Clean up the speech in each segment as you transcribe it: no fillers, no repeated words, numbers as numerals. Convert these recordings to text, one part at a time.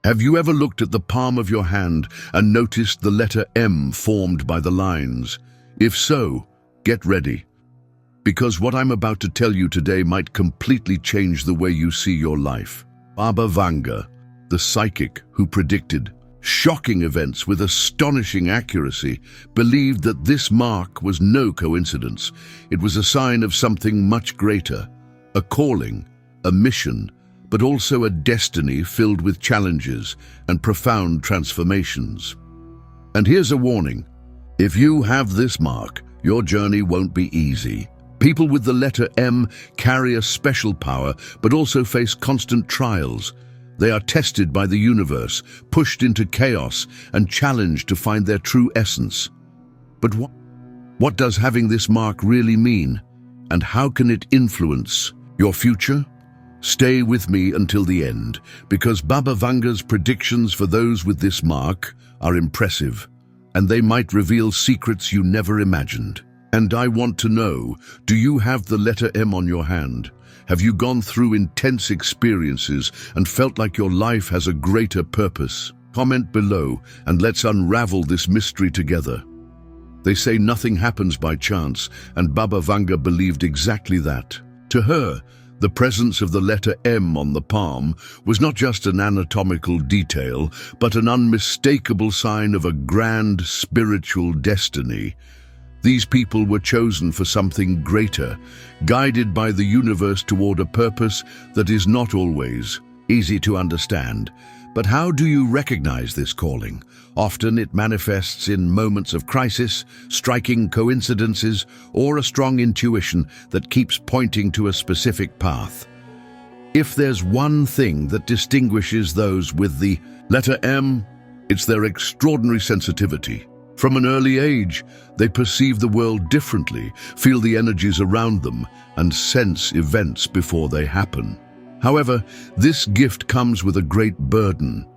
Have you ever looked at the palm of your hand and noticed the letter M formed by the lines? If so, get ready, because what I'm about to tell you today might completely change the way you see your life. Baba Vanga, the psychic who predicted shocking events with astonishing accuracy, believed that this mark was no coincidence. It was a sign of something much greater, a calling, a mission, but also a destiny filled with challenges and profound transformations. And here's a warning. If you have this mark, your journey won't be easy. People with the letter M carry a special power, but also face constant trials. They are tested by the universe, pushed into chaos, and challenged to find their true essence. But what does having this mark really mean? And how can it influence your future? Stay with me until the end, because Baba Vanga's predictions for those with this mark are impressive, and they might reveal secrets you never imagined. And I want to know, do you have the letter M on your hand? Have you gone through intense experiences and felt like your life has a greater purpose? Comment below and let's unravel this mystery together. They say nothing happens by chance, and Baba Vanga believed exactly that. To her, the presence of the letter M on the palm was not just an anatomical detail, but an unmistakable sign of a grand spiritual destiny. These people were chosen for something greater, guided by the universe toward a purpose that is not always easy to understand. But how do you recognize this calling? Often it manifests in moments of crisis, striking coincidences, or a strong intuition that keeps pointing to a specific path. If there's one thing that distinguishes those with the letter M, it's their extraordinary sensitivity. From an early age, they perceive the world differently, feel the energies around them, and sense events before they happen. However, this gift comes with a great burden,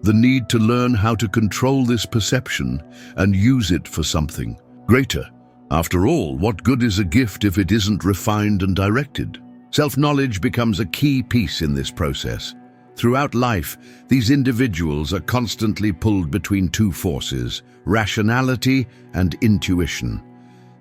the need to learn how to control this perception and use it for something greater. After all, what good is a gift if it isn't refined and directed? Self-knowledge becomes a key piece in this process. Throughout life, these individuals are constantly pulled between two forces, rationality and intuition.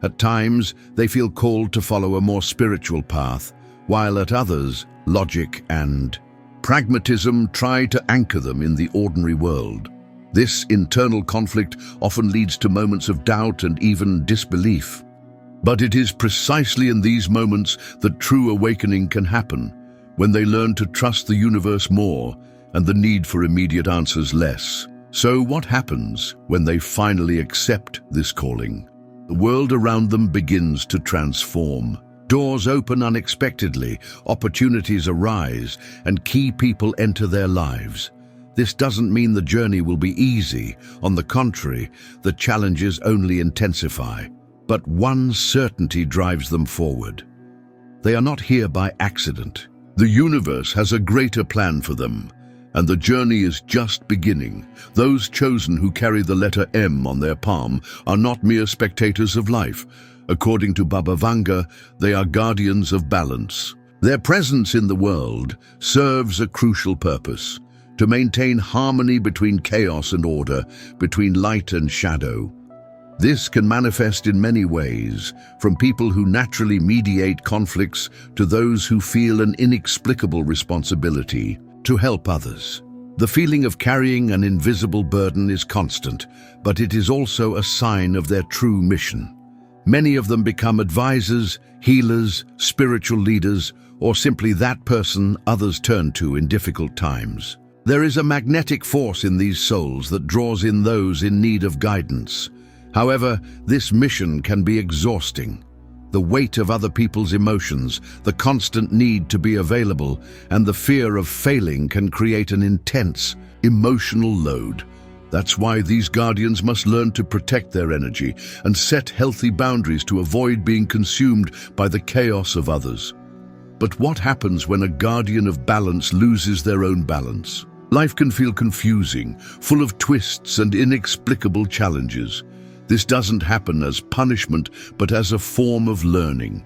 At times, they feel called to follow a more spiritual path, while at others, logic and pragmatism try to anchor them in the ordinary world. This internal conflict often leads to moments of doubt and even disbelief. But it is precisely in these moments that true awakening can happen, when they learn to trust the universe more and the need for immediate answers less. So what happens when they finally accept this calling? The world around them begins to transform. Doors open unexpectedly, opportunities arise, and key people enter their lives. This doesn't mean the journey will be easy. On the contrary, the challenges only intensify. But one certainty drives them forward. They are not here by accident. The universe has a greater plan for them, and the journey is just beginning. Those chosen who carry the letter M on their palm are not mere spectators of life. According to Baba Vanga, they are guardians of balance. Their presence in the world serves a crucial purpose: to maintain harmony between chaos and order, between light and shadow. This can manifest in many ways, from people who naturally mediate conflicts to those who feel an inexplicable responsibility to help others. The feeling of carrying an invisible burden is constant, but it is also a sign of their true mission. Many of them become advisors, healers, spiritual leaders, or simply that person others turn to in difficult times. There is a magnetic force in these souls that draws in those in need of guidance. However, this mission can be exhausting. The weight of other people's emotions, the constant need to be available, and the fear of failing can create an intense, emotional load. That's why these guardians must learn to protect their energy and set healthy boundaries to avoid being consumed by the chaos of others. But what happens when a guardian of balance loses their own balance? Life can feel confusing, full of twists and inexplicable challenges. This doesn't happen as punishment, but as a form of learning.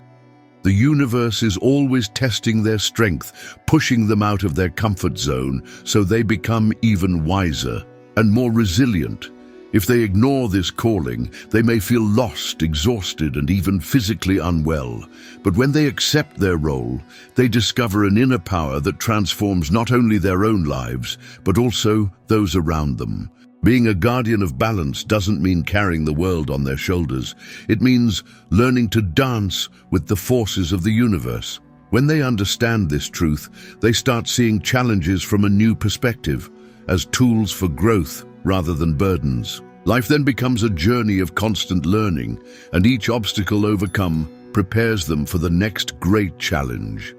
The universe is always testing their strength, pushing them out of their comfort zone so they become even wiser and more resilient. If they ignore this calling, they may feel lost, exhausted, and even physically unwell. But when they accept their role, they discover an inner power that transforms not only their own lives, but also those around them. Being a guardian of balance doesn't mean carrying the world on their shoulders. It means learning to dance with the forces of the universe. When they understand this truth, they start seeing challenges from a new perspective, as tools for growth rather than burdens. Life then becomes a journey of constant learning, and each obstacle overcome prepares them for the next great challenge.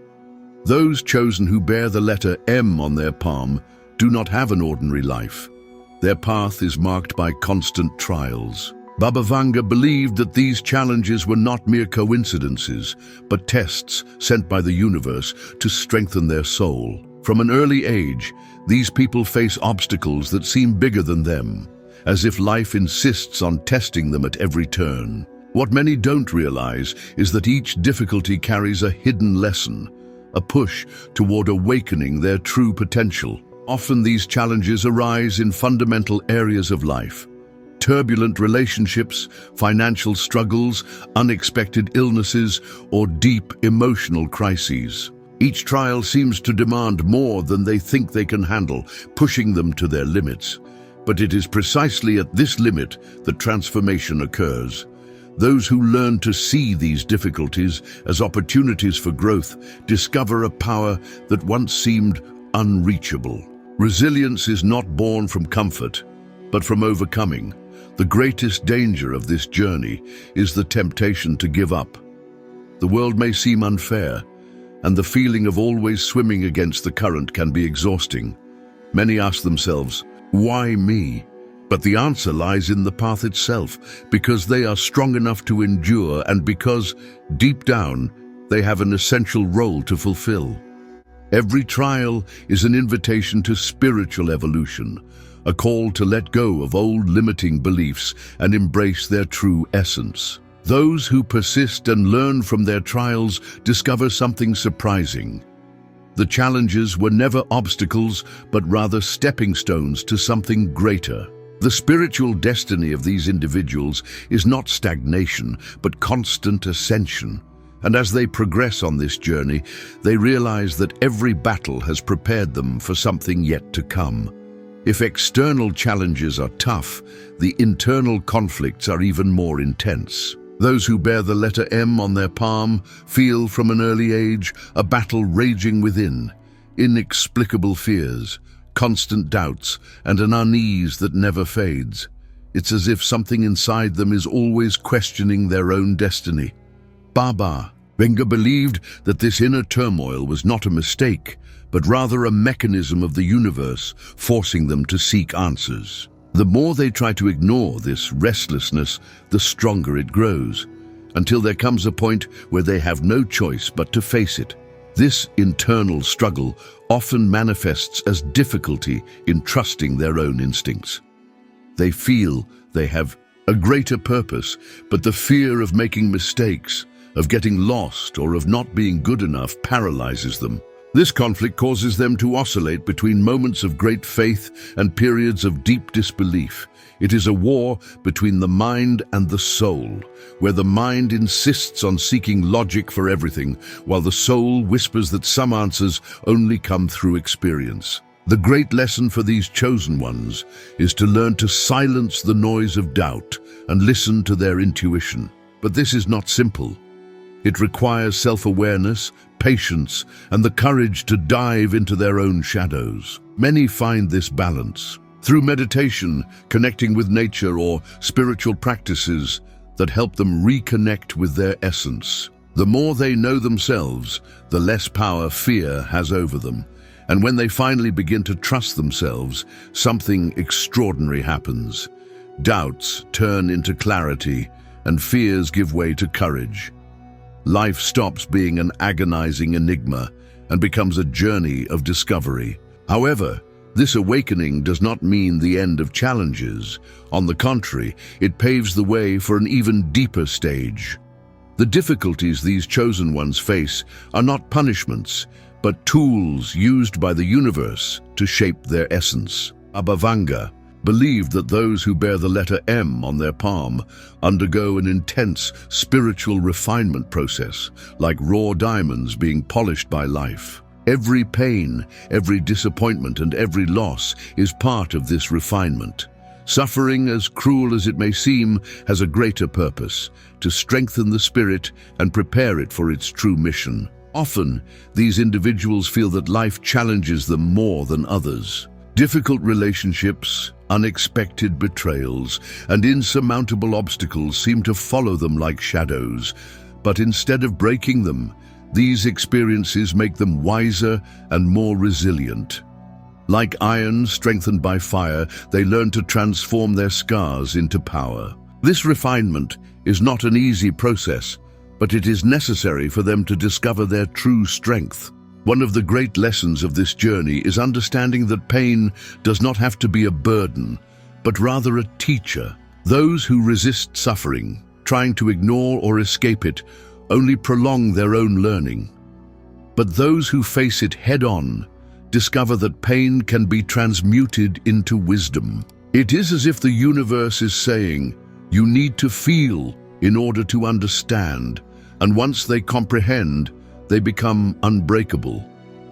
Those chosen who bear the letter M on their palm do not have an ordinary life. Their path is marked by constant trials. Baba Vanga believed that these challenges were not mere coincidences, but tests sent by the universe to strengthen their soul. From an early age, these people face obstacles that seem bigger than them, as if life insists on testing them at every turn. What many don't realize is that each difficulty carries a hidden lesson, a push toward awakening their true potential. Often these challenges arise in fundamental areas of life: turbulent relationships, financial struggles, unexpected illnesses, or deep emotional crises. Each trial seems to demand more than they think they can handle, pushing them to their limits. But it is precisely at this limit that transformation occurs. Those who learn to see these difficulties as opportunities for growth discover a power that once seemed unreachable. Resilience is not born from comfort, but from overcoming. The greatest danger of this journey is the temptation to give up. The world may seem unfair, and the feeling of always swimming against the current can be exhausting. Many ask themselves, "Why me?" But the answer lies in the path itself, because they are strong enough to endure and because, deep down, they have an essential role to fulfill. Every trial is an invitation to spiritual evolution, a call to let go of old limiting beliefs and embrace their true essence. Those who persist and learn from their trials discover something surprising. The challenges were never obstacles, but rather stepping stones to something greater. The spiritual destiny of these individuals is not stagnation, but constant ascension. And as they progress on this journey, they realize that every battle has prepared them for something yet to come. If external challenges are tough, the internal conflicts are even more intense. Those who bear the letter M on their palm feel from an early age a battle raging within, inexplicable fears, constant doubts, and an unease that never fades. It's as if something inside them is always questioning their own destiny. Baba Vanga believed that this inner turmoil was not a mistake, but rather a mechanism of the universe forcing them to seek answers. The more they try to ignore this restlessness, the stronger it grows, until there comes a point where they have no choice but to face it. This internal struggle often manifests as difficulty in trusting their own instincts. They feel they have a greater purpose, but the fear of making mistakes, of getting lost, or of not being good enough paralyzes them. This conflict causes them to oscillate between moments of great faith and periods of deep disbelief. It is a war between the mind and the soul, where the mind insists on seeking logic for everything, while the soul whispers that some answers only come through experience. The great lesson for these chosen ones is to learn to silence the noise of doubt and listen to their intuition. But this is not simple. It requires self-awareness, patience, and the courage to dive into their own shadows. Many find this balance through meditation, connecting with nature, or spiritual practices that help them reconnect with their essence. The more they know themselves, the less power fear has over them. And when they finally begin to trust themselves, something extraordinary happens. Doubts turn into clarity, and fears give way to courage. Life stops being an agonizing enigma and becomes a journey of discovery. However, this awakening does not mean the end of challenges. On the contrary, it paves the way for an even deeper stage, The difficulties these chosen ones face are not punishments, but tools used by the universe to shape their essence. Baba Vanga believed that those who bear the letter M on their palm undergo an intense spiritual refinement process, like raw diamonds being polished by life. Every pain, every disappointment, and every loss is part of this refinement. Suffering, as cruel as it may seem, has a greater purpose: to strengthen the spirit and prepare it for its true mission. Often, these individuals feel that life challenges them more than others. Difficult relationships, unexpected betrayals, and insurmountable obstacles seem to follow them like shadows. But instead of breaking them, these experiences make them wiser and more resilient. Like iron strengthened by fire, they learn to transform their scars into power. This refinement is not an easy process, but it is necessary for them to discover their true strength. One of the great lessons of this journey is understanding that pain does not have to be a burden, but rather a teacher. Those who resist suffering, trying to ignore or escape it, only prolong their own learning. But those who face it head-on discover that pain can be transmuted into wisdom. It is as if the universe is saying, you need to feel in order to understand, and once they comprehend, they become unbreakable.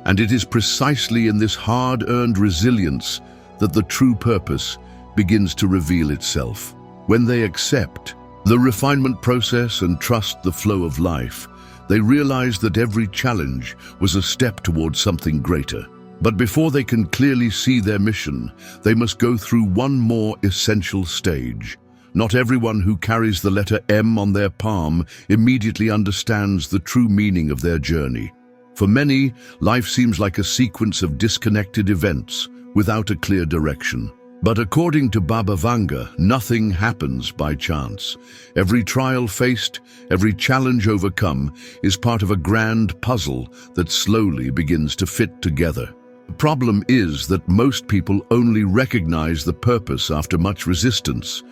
And it is precisely in this hard-earned resilience that the true purpose begins to reveal itself. When they accept the refinement process and trust the flow of life, they realize that every challenge was a step towards something greater. But before they can clearly see their mission, they must go through one more essential stage. Not everyone who carries the letter M on their palm immediately understands the true meaning of their journey. For many, life seems like a sequence of disconnected events without a clear direction. But according to Baba Vanga, nothing happens by chance. Every trial faced, every challenge overcome is part of a grand puzzle that slowly begins to fit together. The problem is that most people only recognize the purpose after much resistance.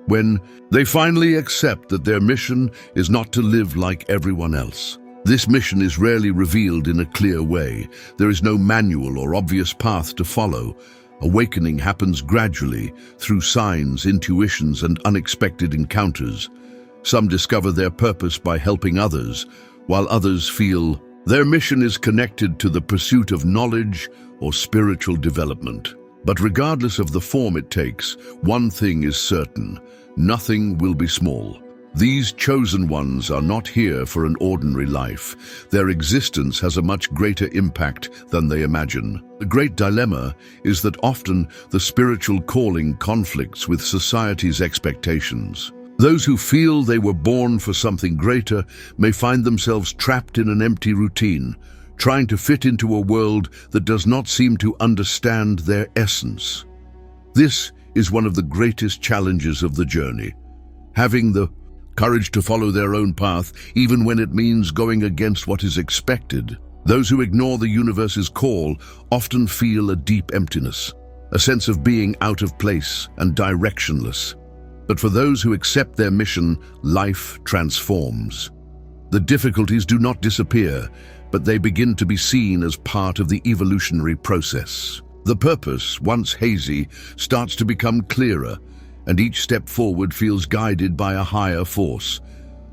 When they finally accept that their mission is not to live like everyone else. This mission is rarely revealed in a clear way. There is no manual or obvious path to follow. Awakening happens gradually through signs, intuitions, and unexpected encounters. Some discover their purpose by helping others, while others feel their mission is connected to the pursuit of knowledge or spiritual development. But regardless of the form it takes, one thing is certain: nothing will be small. These chosen ones are not here for an ordinary life. Their existence has a much greater impact than they imagine. The great dilemma is that often the spiritual calling conflicts with society's expectations. Those who feel they were born for something greater may find themselves trapped in an empty routine, trying to fit into a world that does not seem to understand their essence. This is one of the greatest challenges of the journey. Having the courage to follow their own path, even when it means going against what is expected. Those who ignore the universe's call often feel a deep emptiness, a sense of being out of place and directionless. But for those who accept their mission, life transforms. The difficulties do not disappear, but they begin to be seen as part of the evolutionary process. The purpose, once hazy, starts to become clearer, and each step forward feels guided by a higher force.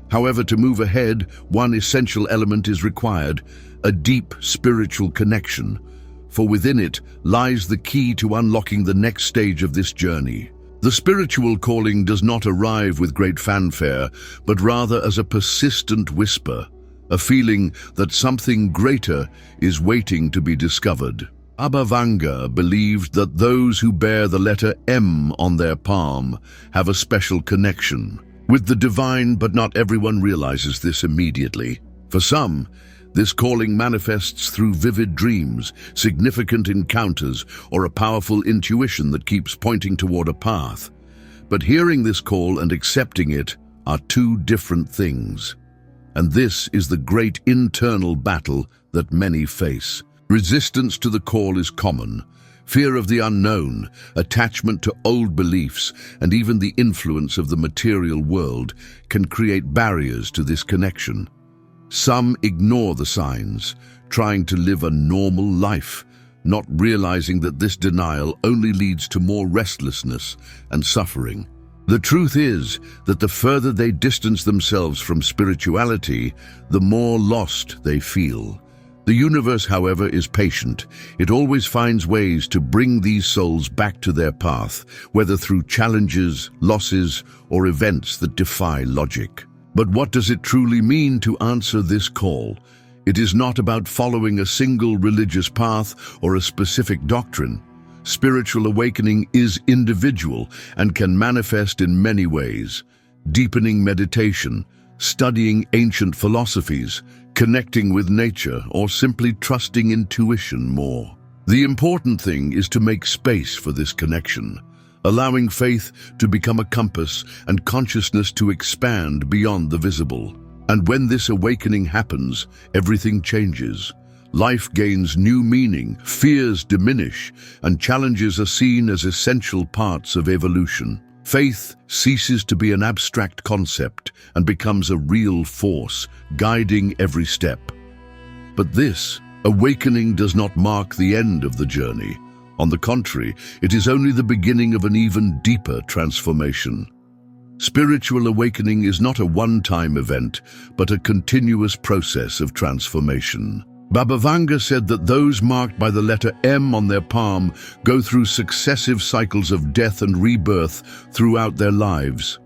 However, to move ahead, one essential element is required: a deep spiritual connection, for within it lies the key to unlocking the next stage of this journey. The spiritual calling does not arrive with great fanfare, but rather as a persistent whisper, a feeling that something greater is waiting to be discovered. Baba Vanga believed that those who bear the letter M on their palm have a special connection with the divine, but not everyone realizes this immediately. For some, this calling manifests through vivid dreams, significant encounters, or a powerful intuition that keeps pointing toward a path. But hearing this call and accepting it are two different things. And this is the great internal battle that many face. Resistance to the call is common. Fear of the unknown, attachment to old beliefs, and even the influence of the material world can create barriers to this connection. Some ignore the signs, trying to live a normal life, not realizing that this denial only leads to more restlessness and suffering. The truth is that the further they distance themselves from spirituality, the more lost they feel. The universe, however, is patient. It always finds ways to bring these souls back to their path, whether through challenges, losses, or events that defy logic. But what does it truly mean to answer this call? It is not about following a single religious path or a specific doctrine. Spiritual awakening is individual and can manifest in many ways. Deepening meditation, studying ancient philosophies, connecting with nature, or simply trusting intuition more. The important thing is to make space for this connection, allowing faith to become a compass and consciousness to expand beyond the visible. And when this awakening happens, everything changes. Life gains new meaning, fears diminish, and challenges are seen as essential parts of evolution. Faith ceases to be an abstract concept and becomes a real force, guiding every step. But this awakening does not mark the end of the journey. On the contrary, it is only the beginning of an even deeper transformation. Spiritual awakening is not a one-time event, but a continuous process of transformation. Baba Vanga said that those marked by the letter M on their palm go through successive cycles of death and rebirth throughout their lives.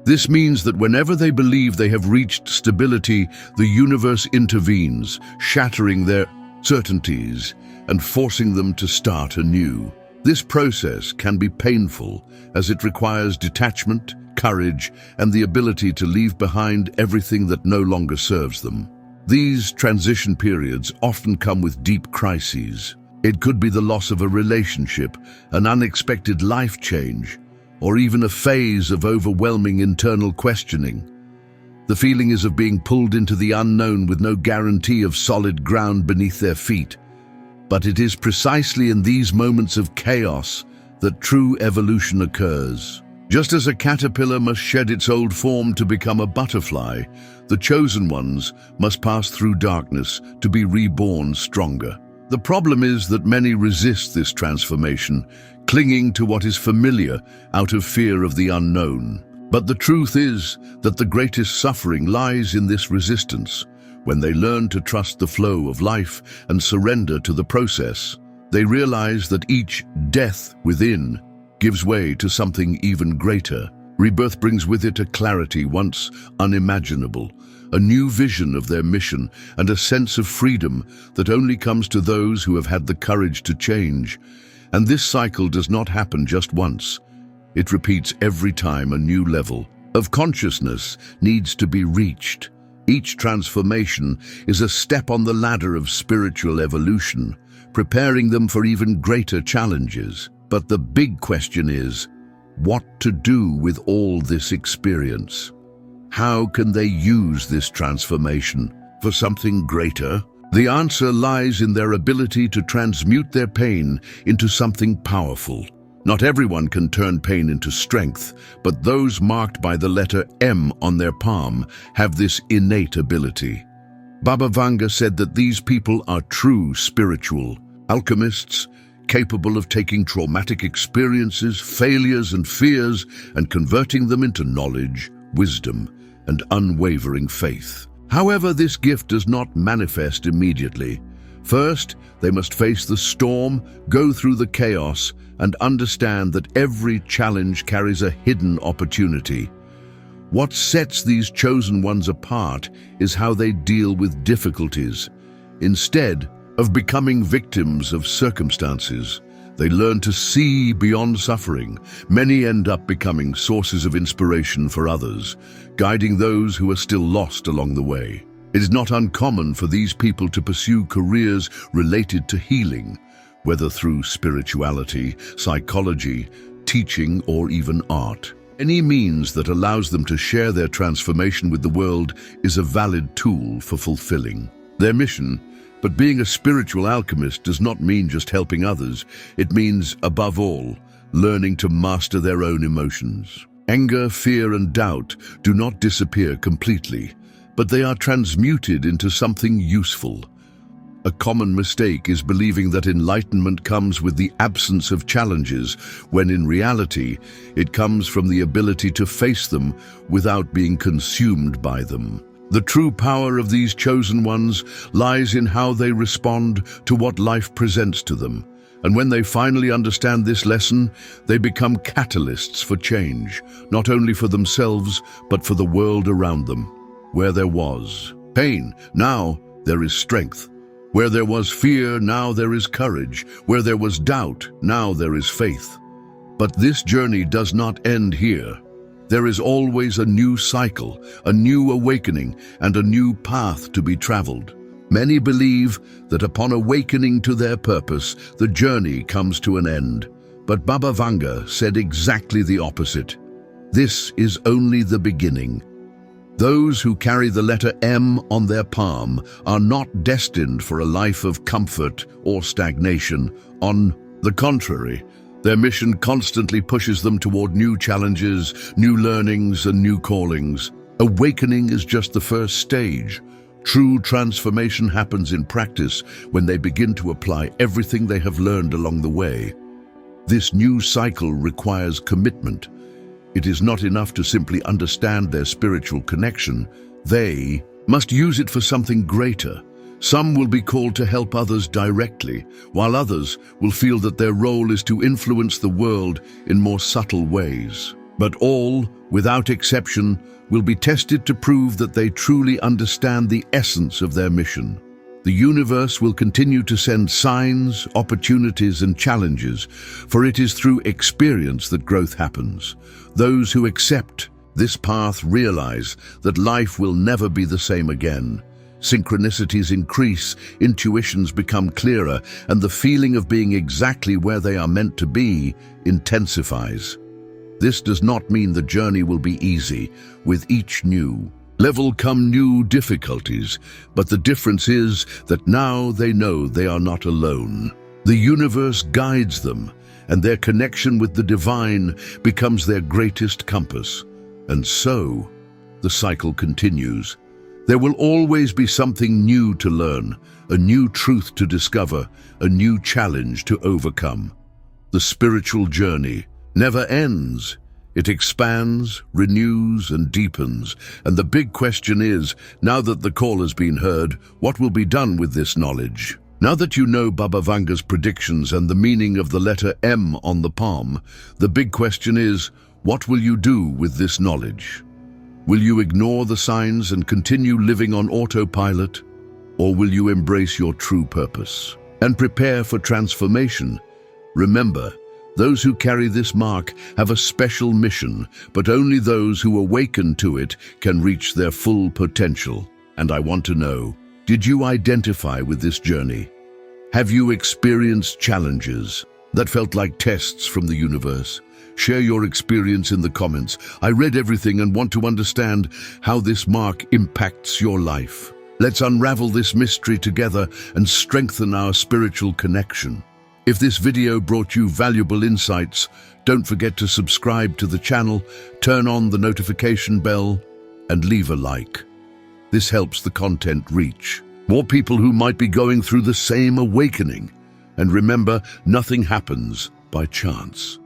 This means that whenever they believe they have reached stability, the universe intervenes, shattering their certainties and forcing them to start anew. This process can be painful, as it requires detachment, courage, and the ability to leave behind everything that no longer serves them. These transition periods often come with deep crises. It could be the loss of a relationship, an unexpected life change, or even a phase of overwhelming internal questioning. The feeling is of being pulled into the unknown with no guarantee of solid ground beneath their feet. But it is precisely in these moments of chaos that true evolution occurs. Just as a caterpillar must shed its old form to become a butterfly, the chosen ones must pass through darkness to be reborn stronger. The problem is that many resist this transformation, clinging to what is familiar out of fear of the unknown. But the truth is that the greatest suffering lies in this resistance. When they learn to trust the flow of life and surrender to the process, they realize that each death within gives way to something even greater. Rebirth brings with it a clarity once unimaginable, a new vision of their mission, and a sense of freedom that only comes to those who have had the courage to change. And this cycle does not happen just once. It repeats every time a new level of consciousness needs to be reached. Each transformation is a step on the ladder of spiritual evolution, preparing them for even greater challenges. But the big question is, what to do with all this experience? How can they use this transformation for something greater? The answer lies in their ability to transmute their pain into something powerful. Not everyone can turn pain into strength, but those marked by the letter M on their palm have this innate ability. Baba Vanga said that these people are true spiritual alchemists, capable of taking traumatic experiences, failures, and fears and converting them into knowledge, wisdom, and unwavering faith. However, this gift does not manifest immediately. First, they must face the storm, go through the chaos, and understand that every challenge carries a hidden opportunity. What sets these chosen ones apart is how they deal with difficulties. Instead of becoming victims of circumstances, they learn to see beyond suffering. Many end up becoming sources of inspiration for others, guiding those who are still lost along the way. It is not uncommon for these people to pursue careers related to healing, whether through spirituality, psychology, teaching, or even art. Any means that allows them to share their transformation with the world is a valid tool for fulfilling their mission. But being a spiritual alchemist does not mean just helping others. It means, above all, learning to master their own emotions. Anger, fear, and doubt do not disappear completely, but they are transmuted into something useful. A common mistake is believing that enlightenment comes with the absence of challenges, when in reality, it comes from the ability to face them without being consumed by them. The true power of these chosen ones lies in how they respond to what life presents to them. And when they finally understand this lesson, they become catalysts for change, not only for themselves, but for the world around them. Where there was pain, now there is strength. Where there was fear, now there is courage. Where there was doubt, now there is faith. But this journey does not end here. There is always a new cycle, a new awakening, and a new path to be traveled. Many believe that upon awakening to their purpose, the journey comes to an end. But Baba Vanga said exactly the opposite. This is only the beginning. Those who carry the letter M on their palm are not destined for a life of comfort or stagnation. On the contrary, their mission constantly pushes them toward new challenges, new learnings, and new callings. Awakening is just the first stage. True transformation happens in practice when they begin to apply everything they have learned along the way. This new cycle requires commitment. It is not enough to simply understand their spiritual connection. They must use it for something greater. Some will be called to help others directly, while others will feel that their role is to influence the world in more subtle ways. But all, without exception, will be tested to prove that they truly understand the essence of their mission. The universe will continue to send signs, opportunities, and challenges, for it is through experience that growth happens. Those who accept this path realize that life will never be the same again. Synchronicities increase, intuitions become clearer, and the feeling of being exactly where they are meant to be intensifies. This does not mean the journey will be easy. With each new level come new difficulties, but the difference is that now they know they are not alone. The universe guides them, and their connection with the divine becomes their greatest compass. And so, the cycle continues. There will always be something new to learn, a new truth to discover, a new challenge to overcome. The spiritual journey never ends. It expands, renews, and deepens. And the big question is, now that the call has been heard, what will be done with this knowledge? Now that you know Baba Vanga's predictions and the meaning of the letter M on the palm, the big question is, what will you do with this knowledge? Will you ignore the signs and continue living on autopilot? Or will you embrace your true purpose and prepare for transformation? Remember, those who carry this mark have a special mission, but only those who awaken to it can reach their full potential. And I want to know, did you identify with this journey? Have you experienced challenges that felt like tests from the universe? Share your experience in the comments. I read everything and want to understand how this mark impacts your life. Let's unravel this mystery together and strengthen our spiritual connection. If this video brought you valuable insights, don't forget to subscribe to the channel, turn on the notification bell, and leave a like. This helps the content reach more people who might be going through the same awakening. And remember, nothing happens by chance.